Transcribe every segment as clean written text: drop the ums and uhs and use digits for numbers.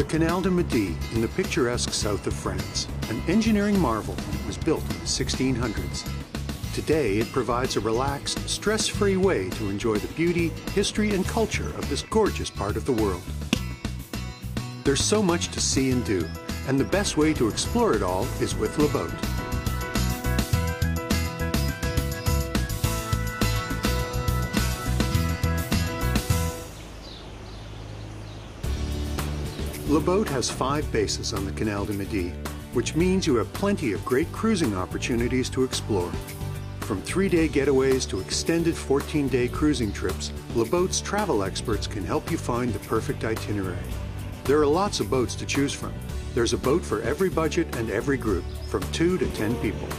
The Canal du Midi in the picturesque south of France, an engineering marvel when it was built in the 1600s. Today, it provides a relaxed, stress-free way to enjoy the beauty, history, and culture of this gorgeous part of the world. There's so much to see and do, and the best way to explore it all is with Le Boat. Le Boat has 5 bases on the Canal du Midi, which means you have plenty of great cruising opportunities to explore. From 3-day getaways to extended 14-day cruising trips, Le Boat's travel experts can help you find the perfect itinerary. There are lots of boats to choose from. There's a boat for every budget and every group, from 2 to 10 people.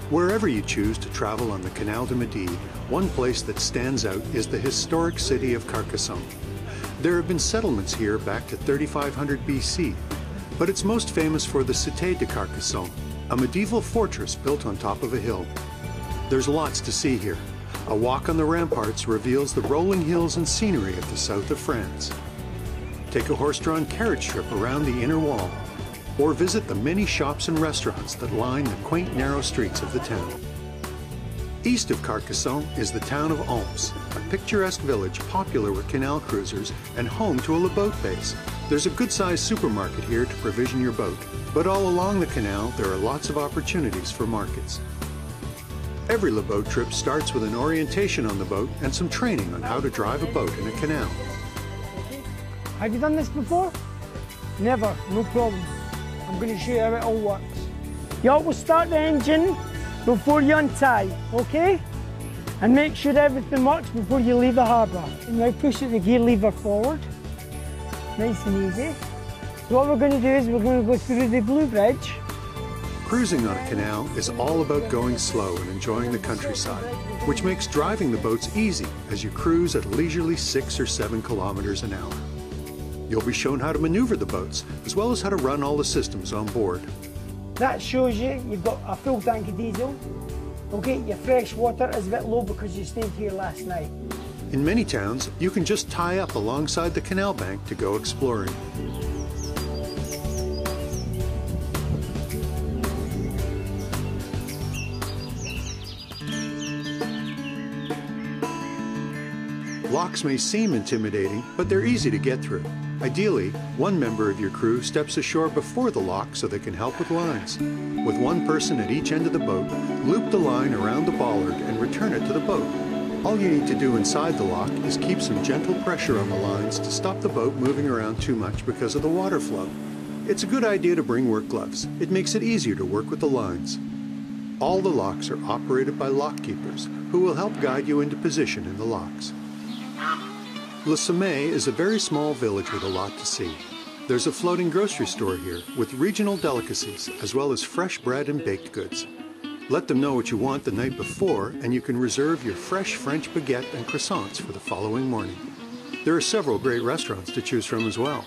Wherever you choose to travel on the Canal du Midi, one place that stands out is the historic city of Carcassonne. There have been settlements here back to 3500 BC, but it's most famous for the Cité de Carcassonne, a medieval fortress built on top of a hill. There's lots to see here. A walk on the ramparts reveals the rolling hills and scenery of the south of France. Take a horse-drawn carriage trip around the inner wall, or visit the many shops and restaurants that line the quaint, narrow streets of the town. East of Carcassonne is the town of Oms, a picturesque village popular with canal cruisers and home to a Le Boat base. There's a good-sized supermarket here to provision your boat, but all along the canal there are lots of opportunities for markets. Every Le Boat trip starts with an orientation on the boat and some training on how to drive a boat in a canal. Have you done this before? Never, no problem. I'm going to show you how it all works. You always start the engine before you untie, okay? And make sure everything works before you leave the harbour. And now push the gear lever forward. Nice and easy. So what we're going to do is we're going to go through the Blue Bridge. Cruising on a canal is all about going slow and enjoying the countryside, which makes driving the boats easy as you cruise at leisurely 6 or 7 kilometers an hour. You'll be shown how to maneuver the boats, as well as how to run all the systems on board. That shows you've got a full tank of diesel. Okay, your fresh water is a bit low because you stayed here last night. In many towns, you can just tie up alongside the canal bank to go exploring. Locks may seem intimidating, but they're easy to get through. Ideally, one member of your crew steps ashore before the lock so they can help with lines. With one person at each end of the boat, loop the line around the bollard and return it to the boat. All you need to do inside the lock is keep some gentle pressure on the lines to stop the boat moving around too much because of the water flow. It's a good idea to bring work gloves. It makes it easier to work with the lines. All the locks are operated by lock keepers, who will help guide you into position in the locks. Le Sommet is a very small village with a lot to see. There's a floating grocery store here with regional delicacies as well as fresh bread and baked goods. Let them know what you want the night before and you can reserve your fresh French baguette and croissants for the following morning. There are several great restaurants to choose from as well.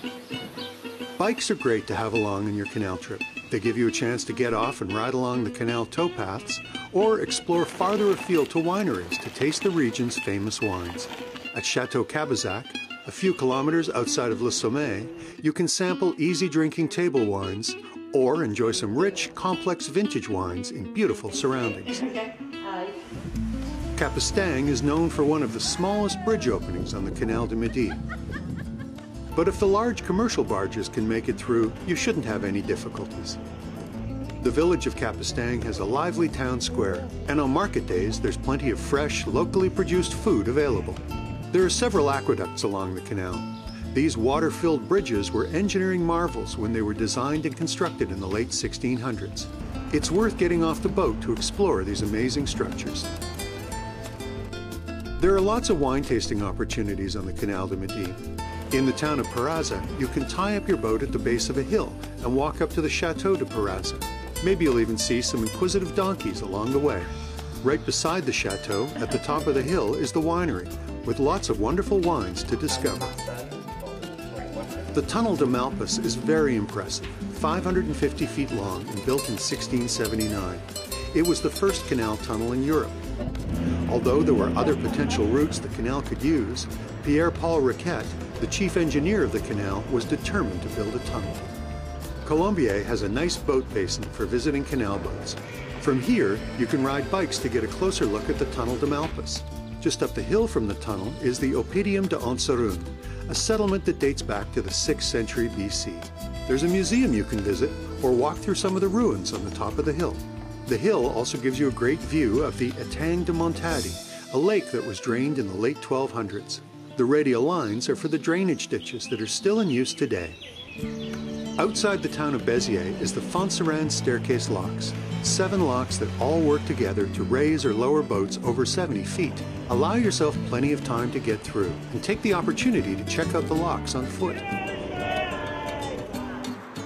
Bikes are great to have along in your canal trip. They give you a chance to get off and ride along the canal towpaths or explore farther afield to wineries to taste the region's famous wines. At Chateau Cabazac, a few kilometers outside of Le Sommet, you can sample easy drinking table wines or enjoy some rich, complex vintage wines in beautiful surroundings. Capestang is known for one of the smallest bridge openings on the Canal du Midi. But if the large commercial barges can make it through, you shouldn't have any difficulties. The village of Capestang has a lively town square, and on market days there's plenty of fresh, locally produced food available. There are several aqueducts along the canal. These water-filled bridges were engineering marvels when they were designed and constructed in the late 1600s. It's worth getting off the boat to explore these amazing structures. There are lots of wine tasting opportunities on the Canal du Midi. In the town of Parazza, you can tie up your boat at the base of a hill and walk up to the Chateau de Parazza. Maybe you'll even see some inquisitive donkeys along the way. Right beside the chateau, at the top of the hill, is the winery, with lots of wonderful wines to discover. The Tunnel de Malpas is very impressive, 550 feet long and built in 1679. It was the first canal tunnel in Europe. Although there were other potential routes the canal could use, Pierre-Paul Riquet, the chief engineer of the canal, was determined to build a tunnel. Colombier has a nice boat basin for visiting canal boats. From here, you can ride bikes to get a closer look at the Tunnel de Malpas. Just up the hill from the tunnel is the Oppidum de Onsarun, a settlement that dates back to the 6th century BC. There's a museum you can visit or walk through some of the ruins on the top of the hill. The hill also gives you a great view of the Etang de Montadi, a lake that was drained in the late 1200s. The radial lines are for the drainage ditches that are still in use today. Outside the town of Béziers is the Fontserrand Staircase Locks, 7 locks that all work together to raise or lower boats over 70 feet. Allow yourself plenty of time to get through and take the opportunity to check out the locks on foot.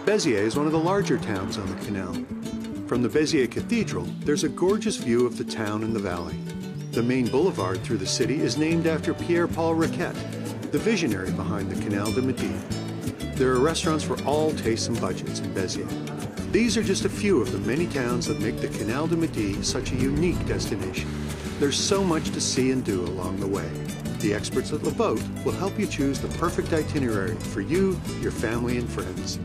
Béziers is one of the larger towns on the canal. From the Béziers Cathedral, there's a gorgeous view of the town and the valley. The main boulevard through the city is named after Pierre-Paul Riquet, the visionary behind the Canal du Midi. There are restaurants for all tastes and budgets in Béziers. These are just a few of the many towns that make the Canal du Midi such a unique destination. There's so much to see and do along the way. The experts at the boat will help you choose the perfect itinerary for you, your family, and friends.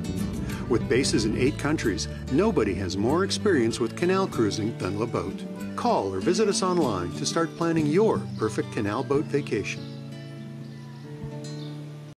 With bases in 8 countries, nobody has more experience with canal cruising than La Boat. Call or visit us online to start planning your perfect canal boat vacation.